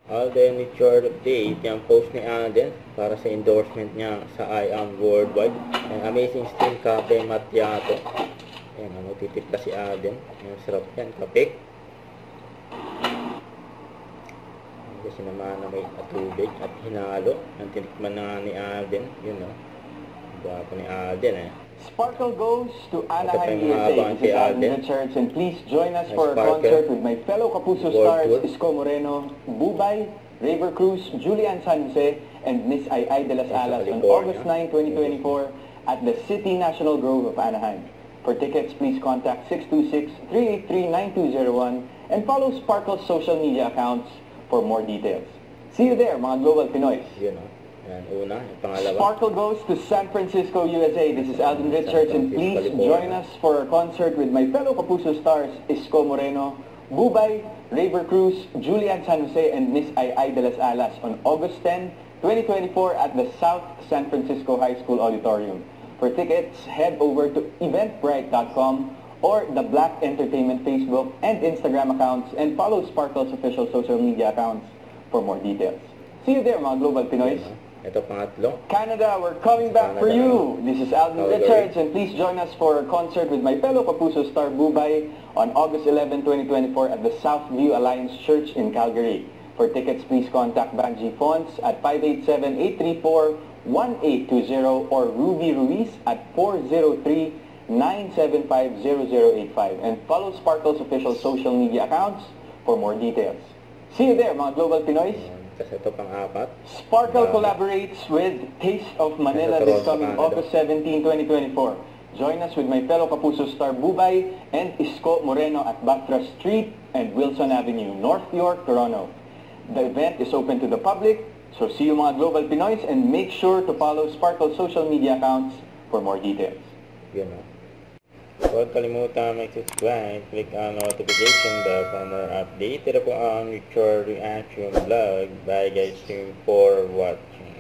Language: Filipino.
Alden with your update, yung post ni Alden para sa endorsement niya sa I Am Worldwide. Yung amazing stream kape macchiato. Ayan, titipla si Alden. Yung sarap yan, kape. Kasi naman na may tubig at hinalo. Ang tinikman na ni Alden. Yun, no? Gwapo ni Alden, eh. Sparkle goes to Anaheim, USA. This is Alden Richards, and please join us for a concert with my fellow Kapuso stars, Isko Moreno, Bubay, Raver Cruz, Julian San Jose, and Miss Ay de las Alas on August 9, 2024 at the City National Grove of Anaheim. For tickets, please contact 626-383-9201 and follow Sparkle's social media accounts for more details. See you there, mga Global Pinoys. Yun, no? Yan, una. Yung pangalawa. Sparkle goes to San Francisco, USA. This is Alden Richards, and please join us for a concert with my fellow Kapuso stars, Isko Moreno, Bubay, Raver Cruz, Julian San Jose, and Miss Ay de las Alas on August 10, 2024 at the South San Francisco High School Auditorium. For tickets, head over to eventbrite.com or the Black Entertainment Facebook and Instagram accounts, and follow Sparkle's official social media accounts for more details. See you there, mga Global Pinoys. Ito pangatlo. Canada, we're coming back for you. This is Alden Richards, and please join us for a concert with my fellow Kapuso star Bubay on August 11, 2024 at the Southview Alliance Church in Calgary. For tickets, please contact Banji Fonts at 587-834-1820 or Ruby Ruiz at 403-975-0085, and follow Sparkle's official social media accounts for more details. See you there, mga Global Pinoys. Kasi ito pang-apat. Sparkle collaborates with Taste of Manila this coming August 17, 2024. Join us with my fellow Kapuso star Bubay and Isko Moreno at Batra Street and Wilson Avenue, North York, Toronto. The event is open to the public, so see you, mga Global Pinoys, and make sure to follow Sparkle's social media accounts for more details. Yun, no? Huwag kalimutan mag-subscribe, click on notification bell for more update. Ito po ang Richard Reaction Vlog. Bye guys, thank you for watching.